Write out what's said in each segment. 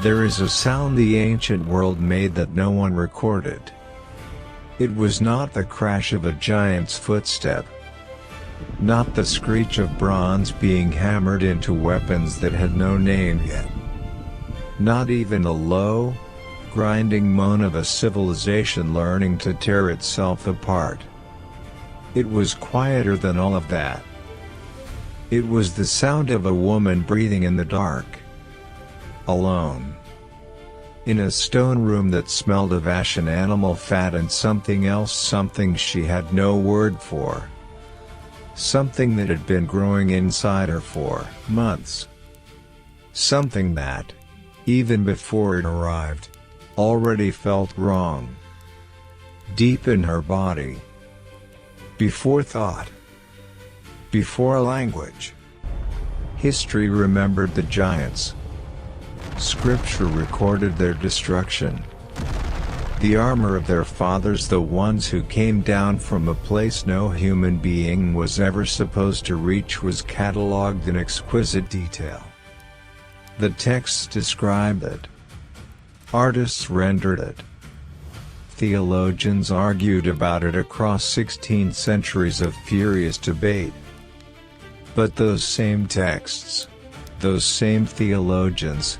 There is a sound the ancient world made that no one recorded. It was not the crash of a giant's footstep, not the screech of bronze being hammered into weapons that had no name yet, not even the low, grinding moan of a civilization learning to tear itself apart. It was quieter than all of that. It was the sound of a woman breathing in the dark, alone, in a stone room that smelled of ash and animal fat and something else, something she had no word for, something that had been growing inside her for months, something that, even before it arrived, already felt wrong, deep in her body, before thought, before language. History remembered the giants. Scripture recorded their destruction. The armor of their fathers, the ones who came down from a place no human being was ever supposed to reach, was catalogued in exquisite detail. The texts described it. Artists rendered it. Theologians argued about it across 16 centuries of furious debate. But those same texts, those same theologians,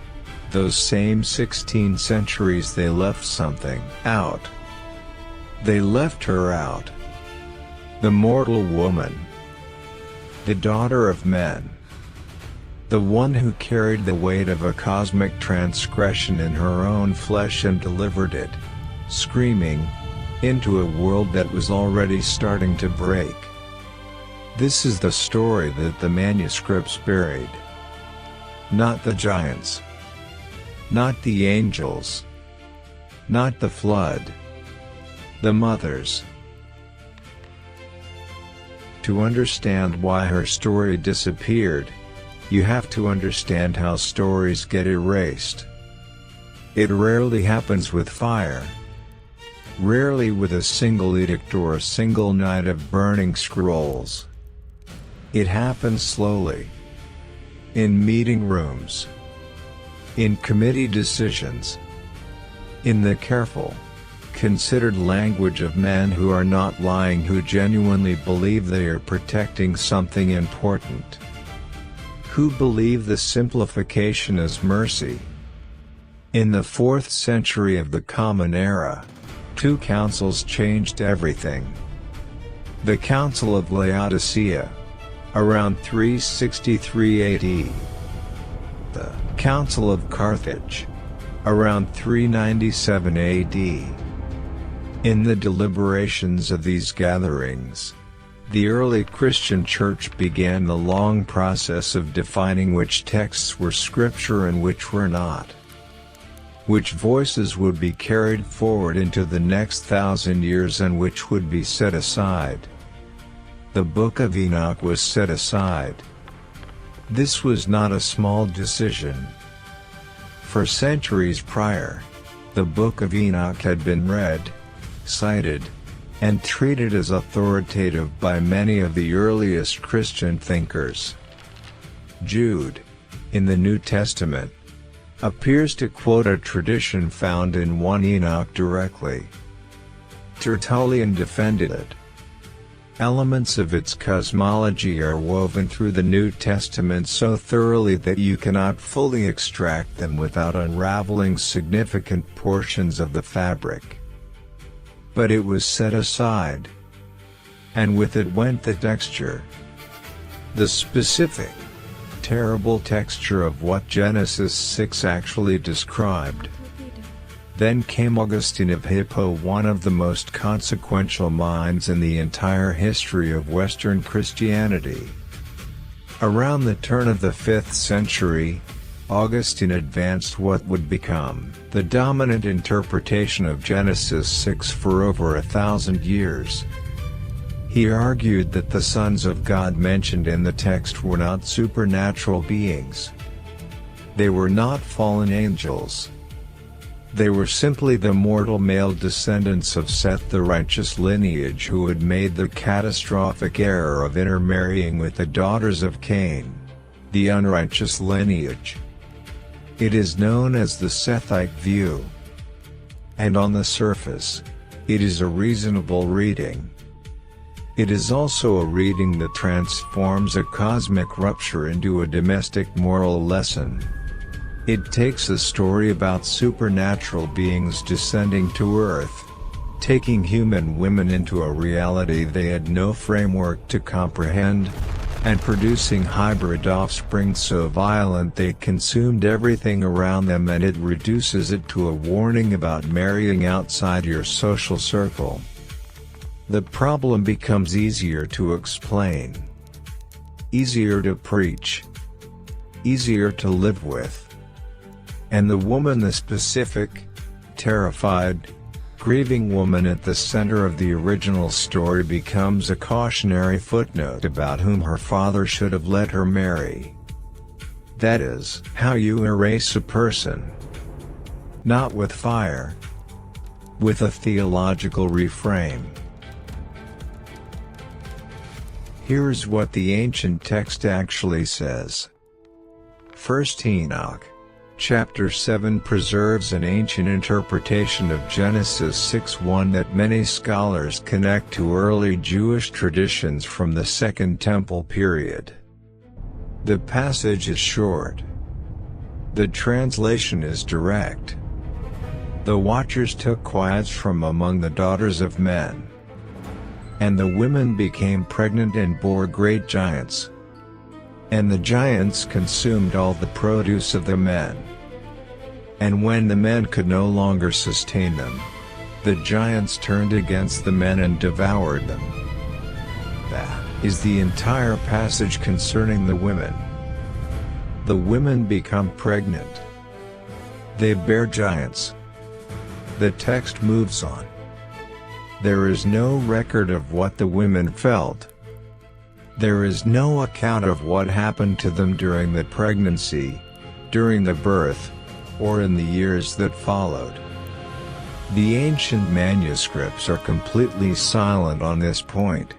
those same 16 centuries, they left something out. They left her out. The mortal woman. The daughter of men. The one who carried the weight of a cosmic transgression in her own flesh and delivered it, screaming, into a world that was already starting to break. This is the story that the manuscripts buried. Not the giants. Not the angels. Not the flood. The mothers. To understand why her story disappeared, you have to understand how stories get erased. It rarely happens with fire. Rarely with a single edict or a single night of burning scrolls. It happens slowly. In meeting rooms. In committee decisions. In the careful, considered language of men who are not lying, who genuinely believe they are protecting something important. Who believe the simplification is mercy. In the 4th century of the Common Era, 2 councils changed everything. The Council of Laodicea, around 363 AD. The Council of Carthage, around 397 AD. In the deliberations of these gatherings, the early Christian Church began the long process of defining which texts were scripture and which were not. Which voices would be carried forward into the next 1,000 years and which would be set aside. The Book of Enoch was set aside. This was not a small decision. For centuries prior, the Book of Enoch had been read, cited, and treated as authoritative by many of the earliest Christian thinkers. Jude, in the New Testament, appears to quote a tradition found in 1 Enoch directly. Tertullian defended it. Elements of its cosmology are woven through the New Testament so thoroughly that you cannot fully extract them without unraveling significant portions of the fabric. But it was set aside. And with it went the texture. The specific, terrible texture of what Genesis 6 actually described. Then came Augustine of Hippo, one of the most consequential minds in the entire history of Western Christianity. Around the turn of the 5th century, Augustine advanced what would become the dominant interpretation of Genesis 6 for over 1,000 years. He argued that the sons of God mentioned in the text were not supernatural beings. They were not fallen angels. They were simply the mortal male descendants of Seth, the righteous lineage, who had made the catastrophic error of intermarrying with the daughters of Cain, the unrighteous lineage. It is known as the Sethite view. And on the surface, it is a reasonable reading. It is also a reading that transforms a cosmic rupture into a domestic moral lesson. It takes a story about supernatural beings descending to Earth, taking human women into a reality they had no framework to comprehend, and producing hybrid offspring so violent they consumed everything around them, and it reduces it to a warning about marrying outside your social circle. The problem becomes easier to explain, easier to preach, easier to live with. And the woman, the specific, terrified, grieving woman at the center of the original story, becomes a cautionary footnote about whom her father should have let her marry. That is how you erase a person. Not with fire. With a theological reframe. Here's what the ancient text actually says. 1 Enoch Chapter 7 preserves an ancient interpretation of Genesis 6:1 that many scholars connect to early Jewish traditions from the Second Temple period. The passage is short. The translation is direct. The watchers took wives from among the daughters of men. And the women became pregnant and bore great giants. And the giants consumed all the produce of the men. And when the men could no longer sustain them, the giants turned against the men and devoured them. That is the entire passage concerning the women. The women become pregnant. They bear giants. The text moves on. There is no record of what the women felt. There is no account of what happened to them during the pregnancy, during the birth, or in the years that followed. The ancient manuscripts are completely silent on this point.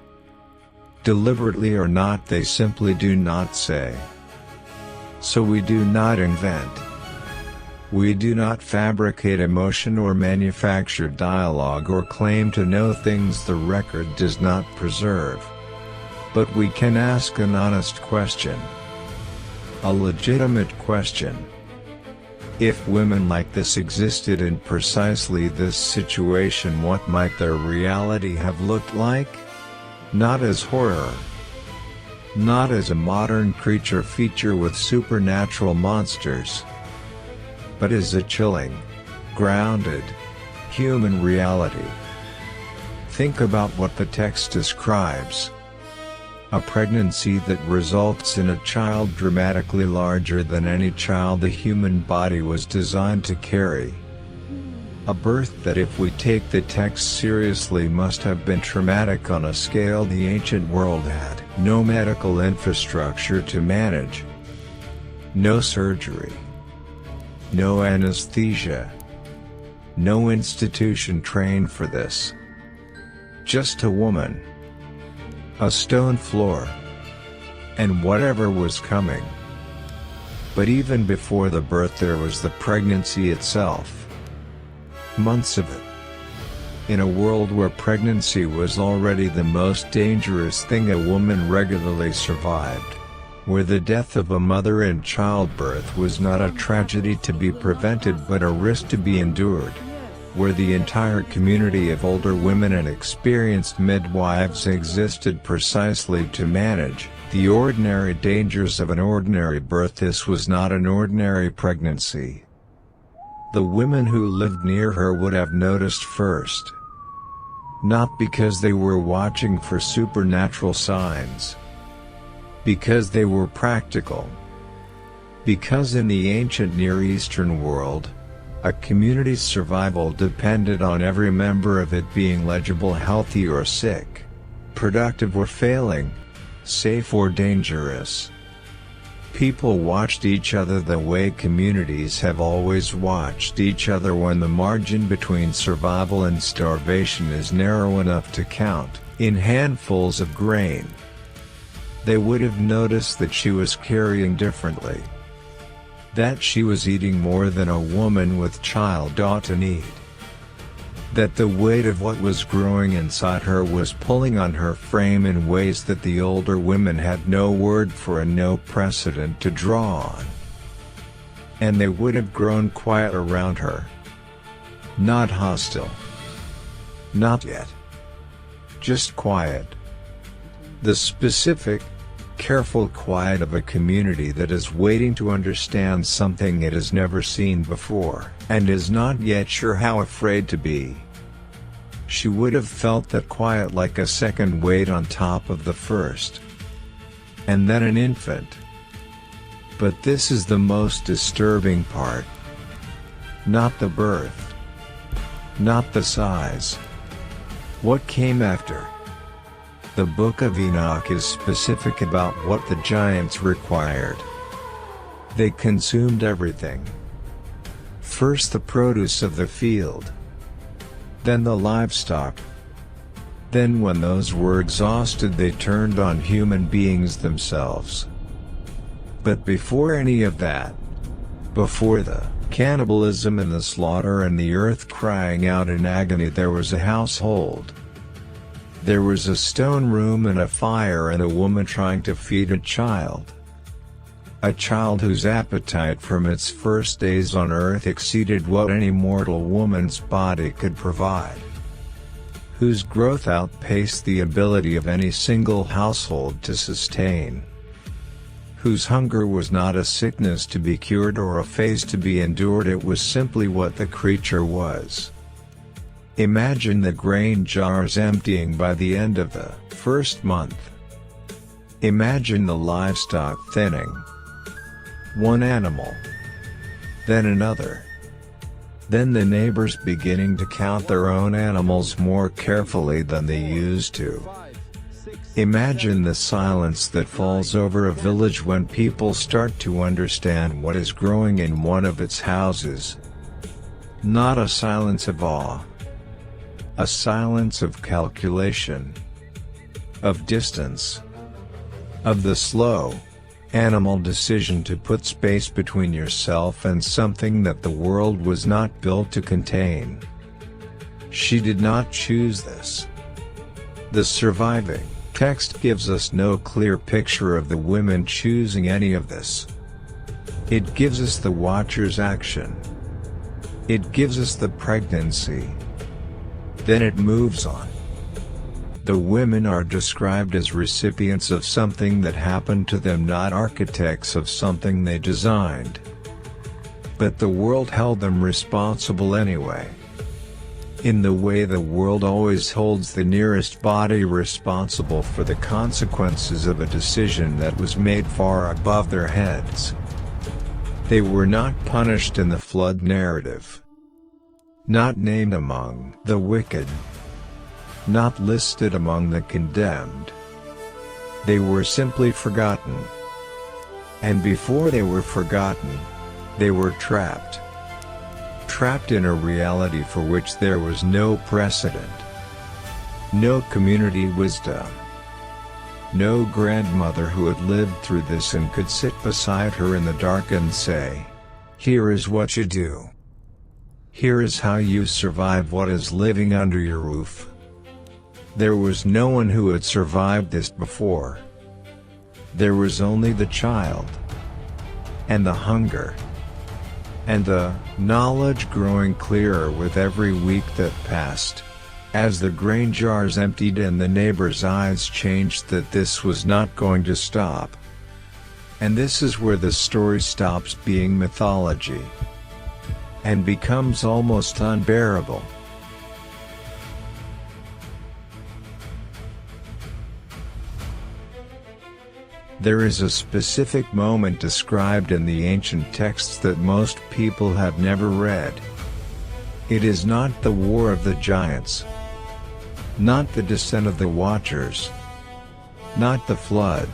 Deliberately or not, they simply do not say. So we do not invent. We do not fabricate emotion or manufacture dialogue or claim to know things the record does not preserve. But we can ask an honest question. A legitimate question. If women like this existed in precisely this situation, what might their reality have looked like? Not as horror. Not as a modern creature feature with supernatural monsters. But as a chilling, grounded, human reality. Think about what the text describes. A pregnancy that results in a child dramatically larger than any child the human body was designed to carry. A birth that, if we take the text seriously, must have been traumatic on a scale the ancient world had no medical infrastructure to manage. No surgery. No anesthesia. No institution trained for this. Just a woman. A stone floor. And whatever was coming. But even before the birth there was the pregnancy itself. Months of it. In a world where pregnancy was already the most dangerous thing a woman regularly survived. Where the death of a mother in childbirth was not a tragedy to be prevented but a risk to be endured. Where the entire community of older women and experienced midwives existed precisely to manage the ordinary dangers of an ordinary birth. This was not an ordinary pregnancy. The women who lived near her would have noticed first. Not because they were watching for supernatural signs. Because they were practical. Because in the ancient Near Eastern world, a community's survival depended on every member of it being legible, healthy or sick, productive or failing, safe or dangerous. People watched each other the way communities have always watched each other when the margin between survival and starvation is narrow enough to count in handfuls of grain. They would have noticed that she was carrying differently. that she was eating more than a woman with child ought to need, that the weight of what was growing inside her was pulling on her frame in ways that the older women had no word for and no precedent to draw on. And they would have grown quiet around her. Not hostile. Not yet. Just quiet. The specific, careful quiet of a community that is waiting to understand something it has never seen before, and is not yet sure how afraid to be. She would have felt that quiet like a second weight on top of the first. And then an infant. But this is the most disturbing part. Not the birth. Not the size. What came after? The Book of Enoch is specific about what the giants required. They consumed everything. First the produce of the field. Then the livestock. Then when those were exhausted they turned on human beings themselves. But before any of that, before the cannibalism and the slaughter and the earth crying out in agony, there was a household. There was a stone room and a fire and a woman trying to feed a child. A child whose appetite from its first days on earth exceeded what any mortal woman's body could provide. Whose growth outpaced the ability of any single household to sustain. Whose hunger was not a sickness to be cured or a phase to be endured, it was simply what the creature was. Imagine the grain jars emptying by the end of the first month. Imagine the livestock thinning. One animal. Then another. Then the neighbors beginning to count their own animals more carefully than they used to. Imagine the silence that falls over a village when people start to understand what is growing in one of its houses. Not a silence of awe. A silence of calculation. Of distance. Of the slow, animal decision to put space between yourself and something that the world was not built to contain. She did not choose this. The surviving text gives us no clear picture of the women choosing any of this. It gives us the watcher's action. It gives us the pregnancy. Then it moves on. The women are described as recipients of something that happened to them, not architects of something they designed. But the world held them responsible anyway. In the way the world always holds the nearest body responsible for the consequences of a decision that was made far above their heads. They were not punished in the flood narrative. Not named among the wicked. Not listed among the condemned. They were simply forgotten. And before they were forgotten, they were trapped. Trapped in a reality for which there was no precedent. No community wisdom. No grandmother who had lived through this and could sit beside her in the dark and say, "Here is what you do. Here is how you survive what is living under your roof." There was no one who had survived this before. There was only the child. And the hunger. And the knowledge growing clearer with every week that passed. As the grain jars emptied and the neighbors' eyes changed, that this was not going to stop. And this is where the story stops being mythology. And becomes almost unbearable. There is a specific moment described in the ancient texts that most people have never read. It is not the war of the giants. Not the descent of the watchers. Not the flood.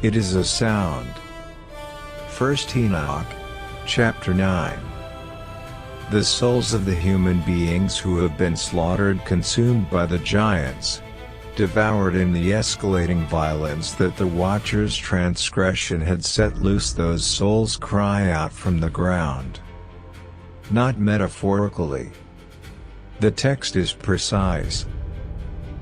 It is a sound. 1 Enoch, chapter 9. The souls of the human beings who have been slaughtered, consumed by the giants. devoured in the escalating violence that the Watcher's transgression had set loose. Those souls cry out from the ground. Not metaphorically. The text is precise.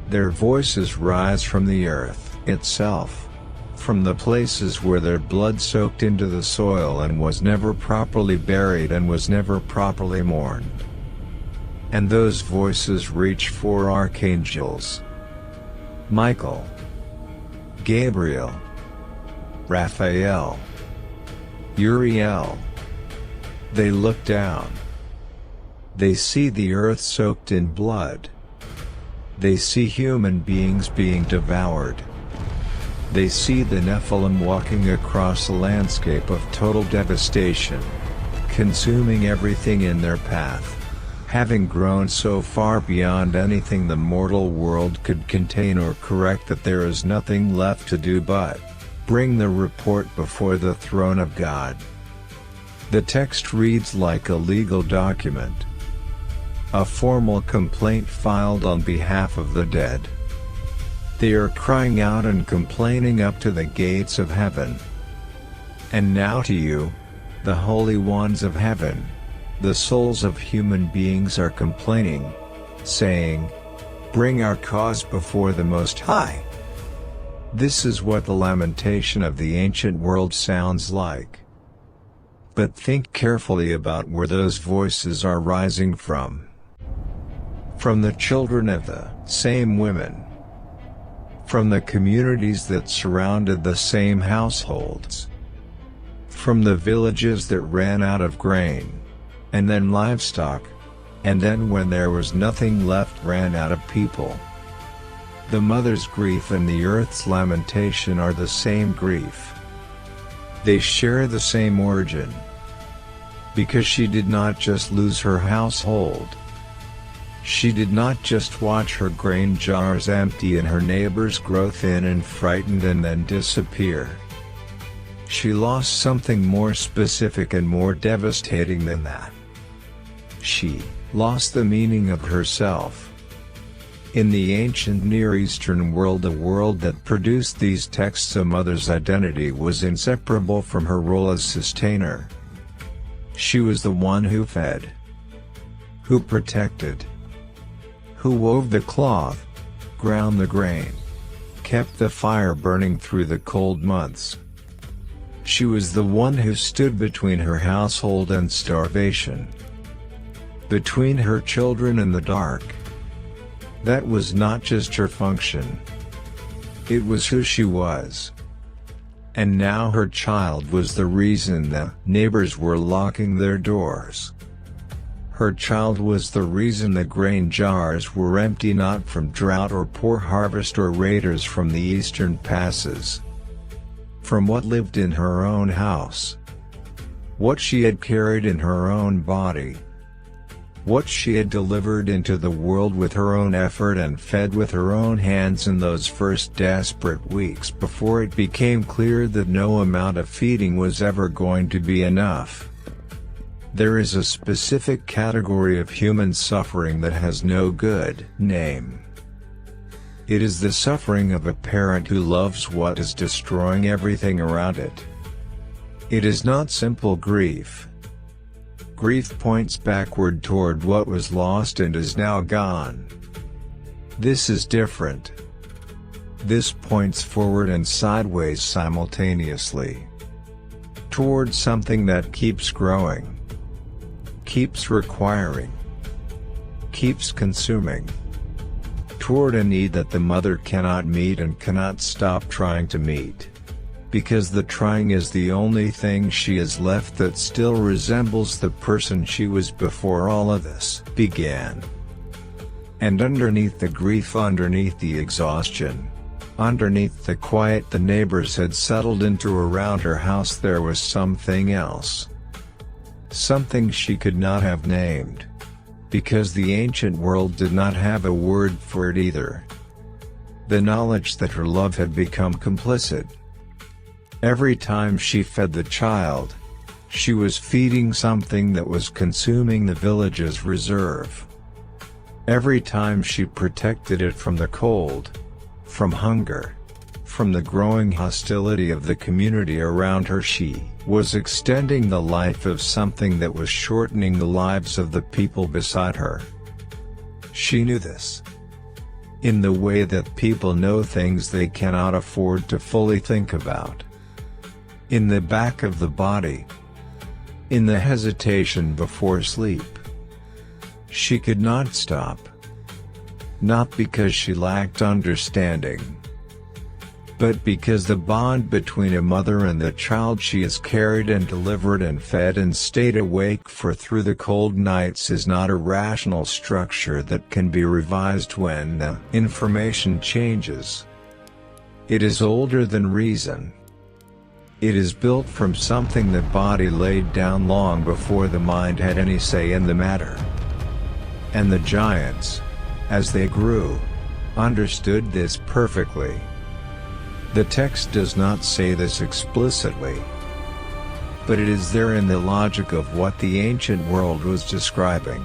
Their voices rise from the earth itself, from the places where their blood soaked into the soil and was never properly buried and was never properly mourned. And those voices reach for archangels: Michael, Gabriel, Raphael, Uriel. They look down. They see the earth soaked in blood. They see human beings being devoured. They see the Nephilim walking across a landscape of total devastation, consuming everything in their path, having grown so far beyond anything the mortal world could contain or correct that there is nothing left to do but bring the report before the throne of God. The text reads like a legal document, a formal complaint filed on behalf of the dead. They are crying out and complaining up to the gates of heaven. And now to you, the holy ones of heaven, the souls of human beings are complaining, saying, "Bring our cause before the Most High." This is what the lamentation of the ancient world sounds like. But think carefully about where those voices are rising from. From the children of the same women. From the communities that surrounded the same households. From the villages that ran out of grain, and then livestock, and then when there was nothing left ran out of people. The mother's grief and the earth's lamentation are the same grief. They share the same origin. Because she did not just lose her household. She did not just watch her grain jars empty and her neighbors grow thin and frightened and then disappear. She lost something more specific and more devastating than that. She lost the meaning of herself. In the ancient Near Eastern world, the world that produced these texts, a mother's identity was inseparable from her role as sustainer. She was the one who fed, who protected, who wove the cloth, ground the grain, kept the fire burning through the cold months. She was the one who stood between her household and starvation, between her children and the dark. That was not just her function. It was who she was. And now her child was the reason the neighbors were locking their doors. Her child was the reason the grain jars were empty, not from drought or poor harvest or raiders from the eastern passes. From what lived in her own house. What she had carried in her own body. What she had delivered into the world with her own effort and fed with her own hands in those first desperate weeks before it became clear that no amount of feeding was ever going to be enough. There is a specific category of human suffering that has no good name. It is the suffering of a parent who loves what is destroying everything around it. It is not simple grief. Grief points backward toward what was lost and is now gone. This is different. This points forward and sideways simultaneously. Toward something that keeps growing, keeps requiring, keeps consuming. Toward a need that the mother cannot meet and cannot stop trying to meet. Because the trying is the only thing she has left that still resembles the person she was before all of this began. And underneath the grief, underneath the exhaustion, underneath the quiet the neighbors had settled into around her house, there was something else. Something she could not have named. Because the ancient world did not have a word for it either. The knowledge that her love had become complicit. Every time she fed the child, she was feeding something that was consuming the village's reserve. Every time she protected it from the cold, from hunger, from the growing hostility of the community around her. She was extending the life of something that was shortening the lives of the people beside her. She knew this. In the way that people know things they cannot afford to fully think about. In the back of the body. In the hesitation before sleep. She could not stop. Not because she lacked understanding, but because the bond between a mother and the child she has carried and delivered and fed and stayed awake for through the cold nights is not a rational structure that can be revised when the information changes. It is older than reason. It is built from something the body laid down long before the mind had any say in the matter. And the giants, as they grew, understood this perfectly. The text does not say this explicitly, but it is there in the logic of what the ancient world was describing.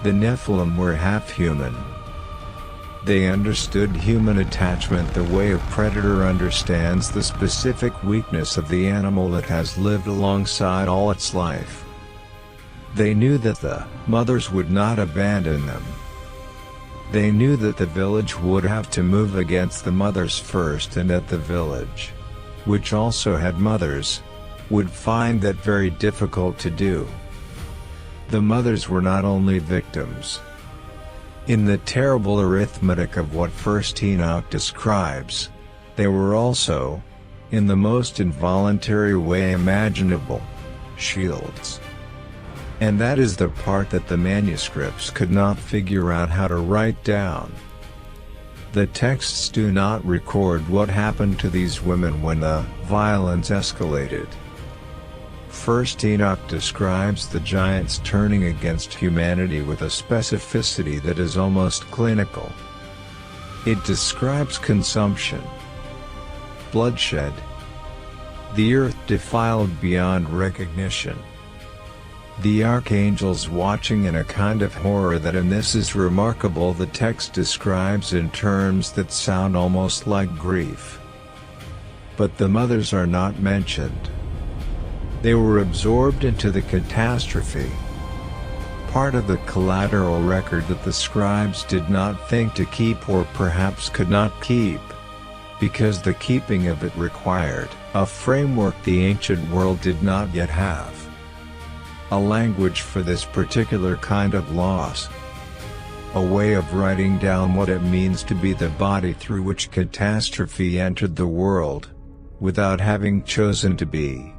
The Nephilim were half-human. They understood human attachment the way a predator understands the specific weakness of the animal that has lived alongside all its life. They knew that the mothers would not abandon them. They knew that the village would have to move against the mothers first, and that the village, which also had mothers, would find that very difficult to do. The mothers were not only victims. In the terrible arithmetic of what First Enoch describes, they were also, in the most involuntary way imaginable, shields. And that is the part that the manuscripts could not figure out how to write down. The texts do not record what happened to these women when the violence escalated. First Enoch describes the giants turning against humanity with a specificity that is almost clinical. It describes consumption, bloodshed, the earth defiled beyond recognition, the archangels watching in a kind of horror that, and this is remarkable, the text describes in terms that sound almost like grief. But the mothers are not mentioned. They were absorbed into the catastrophe. Part of the collateral record that the scribes did not think to keep, or perhaps could not keep, because the keeping of it required a framework the ancient world did not yet have. A language for this particular kind of loss. A way of writing down what it means to be the body through which catastrophe entered the world, without having chosen to be.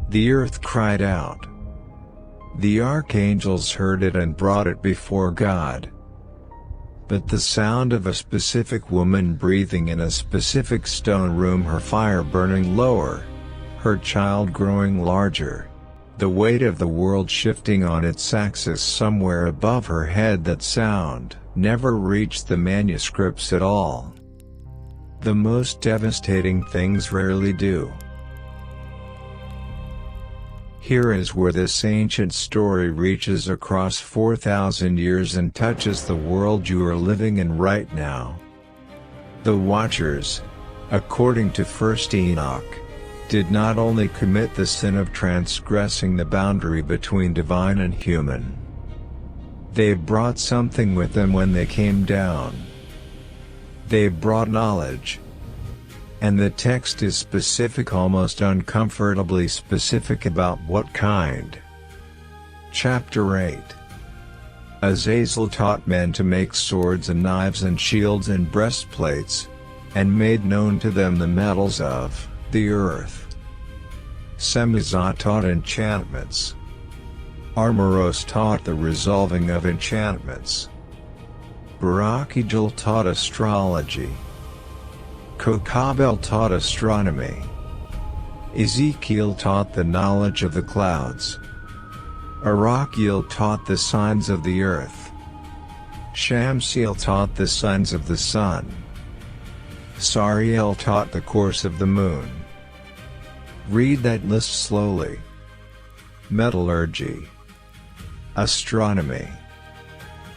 The earth cried out. The archangels heard it and brought it before God. But the sound of a specific woman breathing in a specific stone room, her fire burning lower, her child growing larger, the weight of the world shifting on its axis somewhere above her head, that sound never reached the manuscripts at all. The most devastating things rarely do. Here is where this ancient story reaches across 4,000 years and touches the world you are living in right now. The Watchers, according to First Enoch, did not only commit the sin of transgressing the boundary between divine and human. They brought something with them when they came down. They brought knowledge. And the text is specific, almost uncomfortably specific, about what kind. Chapter 8. Azazel taught men to make swords and knives and shields and breastplates, and made known to them the metals of the earth. Semizah taught enchantments. Armoros taught the resolving of enchantments. Barakijal taught astrology. Kokabel taught astronomy. Ezekiel taught the knowledge of the clouds. Arakiel taught the signs of the earth. Shamsiel taught the signs of the sun. Sariel taught the course of the moon. Read that list slowly. Metallurgy. Astronomy.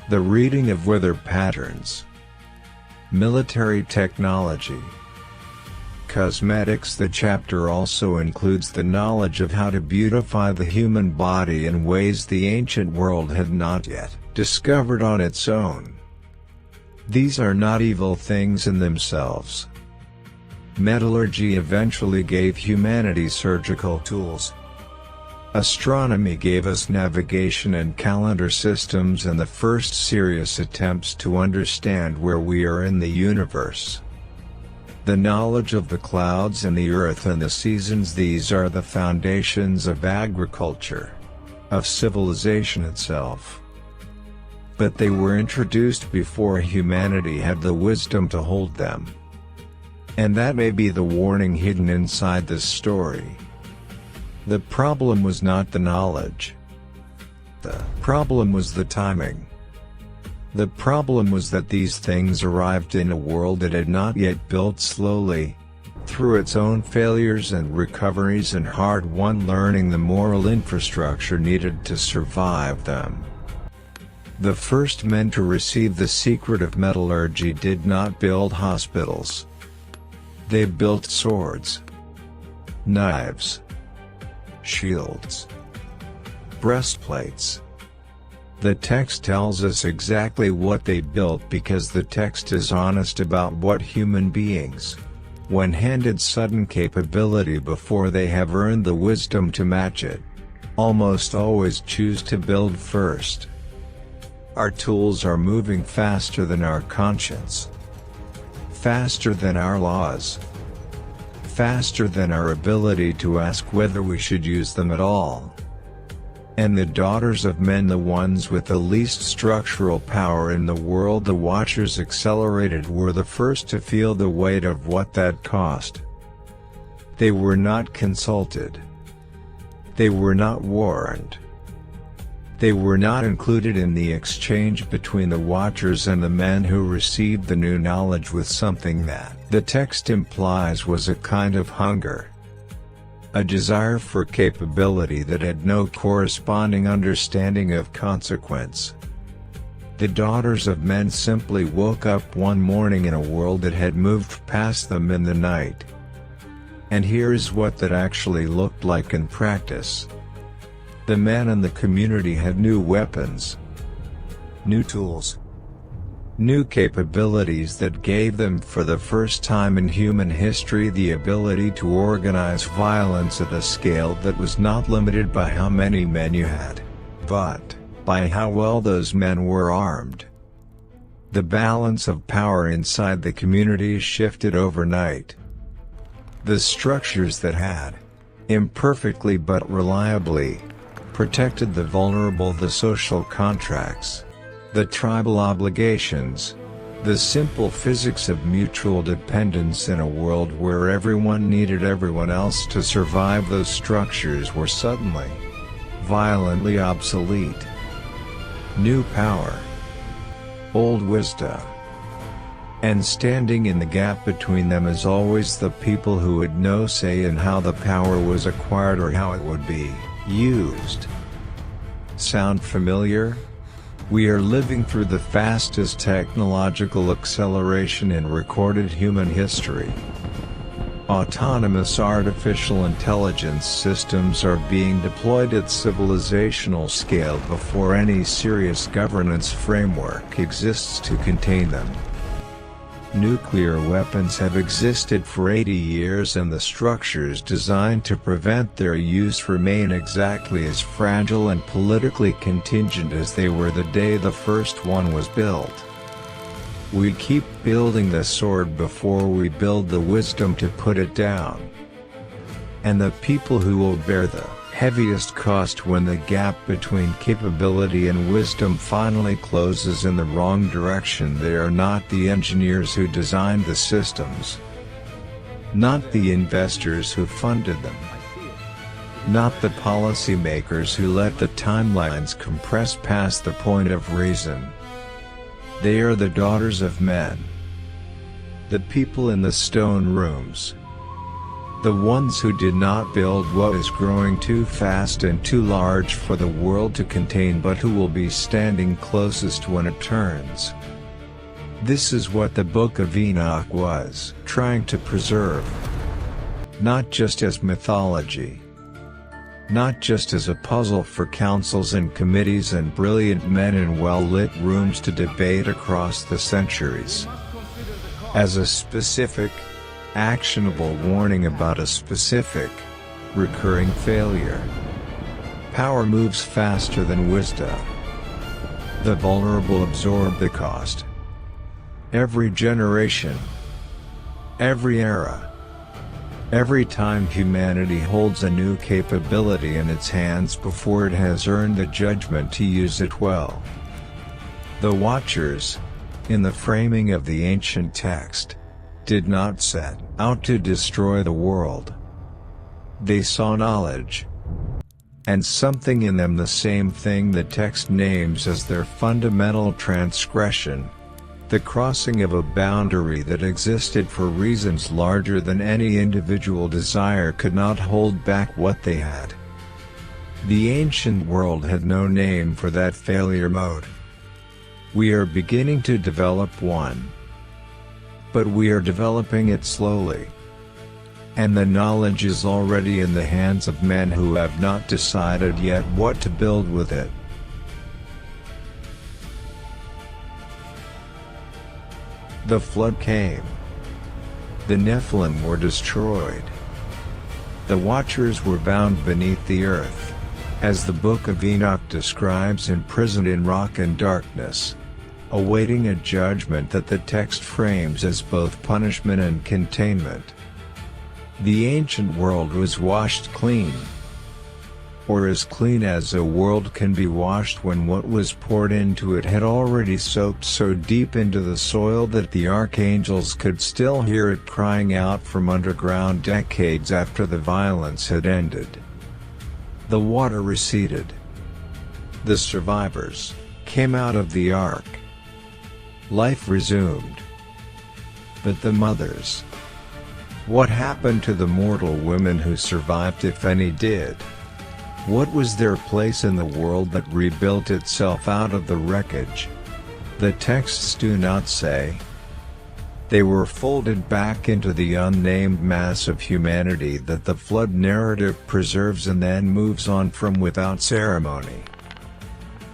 The reading of weather patterns. Military technology. Cosmetics. The chapter also includes the knowledge of how to beautify the human body in ways the ancient world had not yet discovered on its own. These are not evil things in themselves. Metallurgy eventually gave humanity surgical tools. Astronomy gave us navigation and calendar systems and the first serious attempts to understand where we are in the universe. The knowledge of the clouds and the earth and the seasons. These are the foundations of agriculture, of civilization itself. But they were introduced before humanity had the wisdom to hold them. And that may be the warning hidden inside this story. The problem was not the knowledge. The problem was the timing. The problem was that these things arrived in a world that had not yet built slowly, through its own failures and recoveries and hard-won learning the moral infrastructure needed to survive them. The first men to receive the secret of metallurgy did not build hospitals. They built swords, knives, shields, breastplates. The text tells us exactly what they built because the text is honest about what human beings, when handed sudden capability before they have earned the wisdom to match it, almost always choose to build first. Our tools are moving faster than our conscience, faster than our laws, faster than our ability to ask whether we should use them at all. And the daughters of men, the ones with the least structural power in the world, the Watchers accelerated, were the first to feel the weight of what that cost. They were not consulted. They were not warned. They were not included in the exchange between the Watchers and the men who received the new knowledge with something that the text implies was a kind of hunger. A desire for capability that had no corresponding understanding of consequence. The daughters of men simply woke up one morning in a world that had moved past them in the night. And here's what that actually looked like in practice. The men in the community had new weapons, new tools, new capabilities that gave them for the first time in human history the ability to organize violence at a scale that was not limited by how many men you had, but by how well those men were armed. The balance of power inside the community shifted overnight. The structures that had, imperfectly but reliably, protected the vulnerable, the social contracts, the tribal obligations, the simple physics of mutual dependence in a world where everyone needed everyone else to survive, those structures were suddenly, violently obsolete. New power, old wisdom. And standing in the gap between them is always the people who had no say in how the power was acquired or how it would be used. Sound familiar? We are living through the fastest technological acceleration in recorded human history. Autonomous artificial intelligence systems are being deployed at civilizational scale before any serious governance framework exists to contain them. Nuclear weapons have existed for 80 years and the structures designed to prevent their use remain exactly as fragile and politically contingent as they were the day the first one was built. We keep building the sword before we build the wisdom to put it down. And the people who will bear the heaviest cost when the gap between capability and wisdom finally closes in the wrong direction, they are not the engineers who designed the systems, not the investors who funded them, not the policymakers who let the timelines compress past the point of reason. They are the daughters of men, the people in the stone rooms, the ones who did not build what is growing too fast and too large for the world to contain, but who will be standing closest when it turns. This is what the Book of Enoch was trying to preserve. Not just as mythology. Not just as a puzzle for councils and committees and brilliant men in well-lit rooms to debate across the centuries. As a specific, actionable warning about a specific, recurring failure. Power moves faster than wisdom. The vulnerable absorb the cost. Every generation. Every era. Every time humanity holds a new capability in its hands before it has earned the judgment to use it well. The Watchers, in the framing of the ancient text, did not set out to destroy the world. They saw knowledge, and something in them, the same thing the text names as their fundamental transgression, the crossing of a boundary that existed for reasons larger than any individual desire could not hold back what they had. The ancient world had no name for that failure mode. We are beginning to develop one. But we are developing it slowly. And the knowledge is already in the hands of men who have not decided yet what to build with it. The flood came. The Nephilim were destroyed. The Watchers were bound beneath the earth, as the Book of Enoch describes, imprisoned in rock and darkness, awaiting a judgment that the text frames as both punishment and containment. The ancient world was washed clean, or as clean as a world can be washed when what was poured into it had already soaked so deep into the soil that the archangels could still hear it crying out from underground decades after the violence had ended. The water receded. The survivors came out of the ark. Life resumed. But the mothers? What happened to the mortal women who survived, if any did? What was their place in the world that rebuilt itself out of the wreckage? The texts do not say. They were folded back into the unnamed mass of humanity that the flood narrative preserves and then moves on from without ceremony.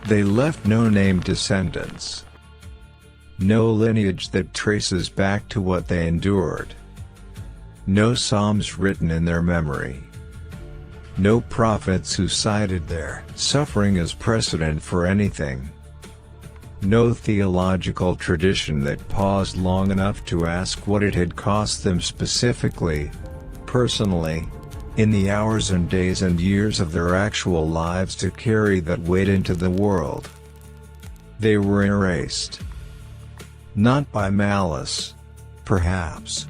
They left no named descendants. No lineage that traces back to what they endured. No psalms written in their memory. No prophets who cited their suffering as precedent for anything. No theological tradition that paused long enough to ask what it had cost them specifically, personally, in the hours and days and years of their actual lives to carry that weight into the world. They were erased. Not by malice, perhaps,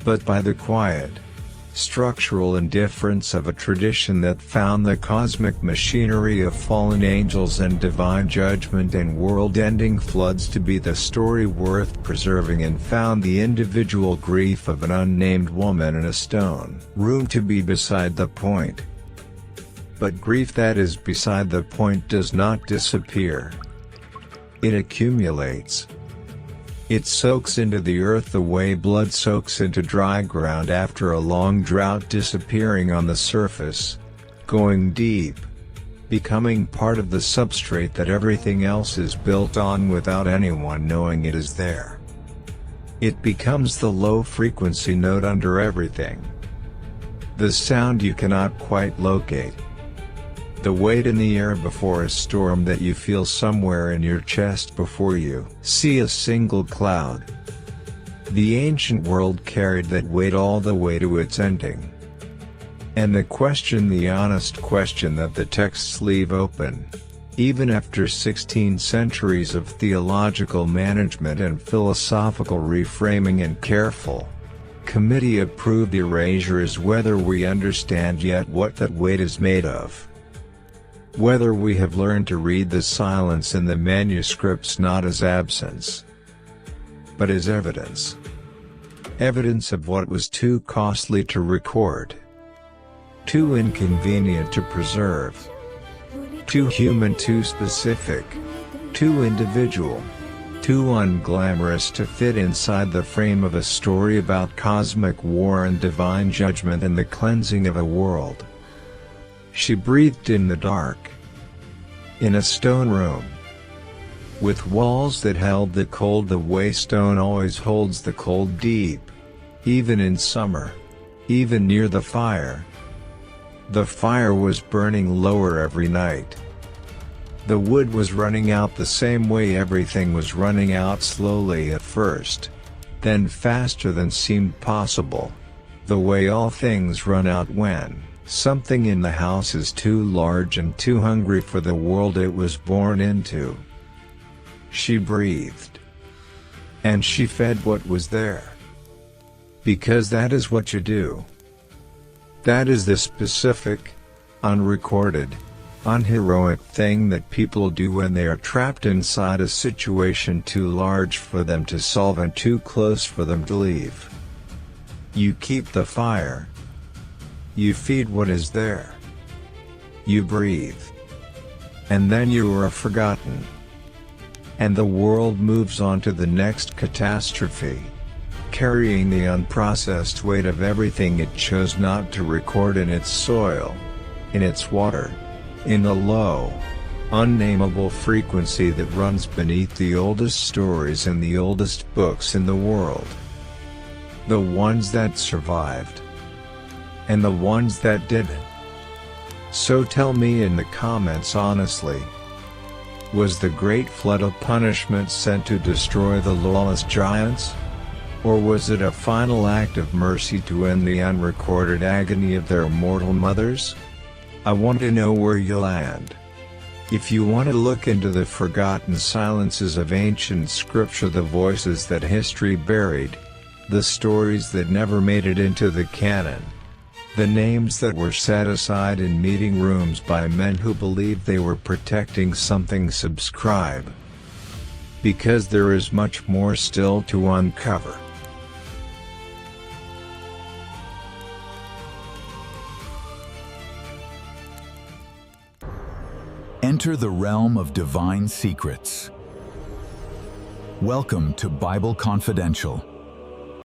but by the quiet, structural indifference of a tradition that found the cosmic machinery of fallen angels and divine judgment and world-ending floods to be the story worth preserving, and found the individual grief of an unnamed woman in a stone room to be beside the point. But grief that is beside the point does not disappear. It accumulates. It soaks into the earth the way blood soaks into dry ground after a long drought, disappearing on the surface, going deep, becoming part of the substrate that everything else is built on without anyone knowing it is there. It becomes the low-frequency note under everything. The sound you cannot quite locate. The weight in the air before a storm that you feel somewhere in your chest before you see a single cloud. The ancient world carried that weight all the way to its ending. And the honest question that the texts leave open, even after 16 centuries of theological management and philosophical reframing and careful, committee-approved erasure, is whether we understand yet what that weight is made of. Whether we have learned to read the silence in the manuscripts not as absence, but as evidence. Evidence of what was too costly to record, too inconvenient to preserve, too human, too specific, too individual, too unglamorous to fit inside the frame of a story about cosmic war and divine judgment and the cleansing of a world. She breathed in the dark. In a stone room, with walls that held the cold the way stone always holds the cold deep, even in summer, even near the fire. The fire was burning lower every night. The wood was running out the same way everything was running out, slowly at first, then faster than seemed possible, the way all things run out when something in the house is too large and too hungry for the world it was born into. She breathed. And she fed what was there. Because that is what you do. That is the specific, unrecorded, unheroic thing that people do when they are trapped inside a situation too large for them to solve and too close for them to leave. You keep the fire. You feed what is there. You breathe. And then you are forgotten. And the world moves on to the next catastrophe, carrying the unprocessed weight of everything it chose not to record in its soil, in its water, in the low, unnameable frequency that runs beneath the oldest stories and the oldest books in the world. The ones that survived. And the ones that didn't. So tell me in the comments honestly. Was the great flood a punishment sent to destroy the lawless giants? Or was it a final act of mercy to end the unrecorded agony of their mortal mothers? I want to know where you land. If you want to look into the forgotten silences of ancient scripture, the voices that history buried, the stories that never made it into the canon, the names that were set aside in meeting rooms by men who believed they were protecting something, subscribe. Because there is much more still to uncover. Enter the realm of divine secrets. Welcome to Bible Confidential.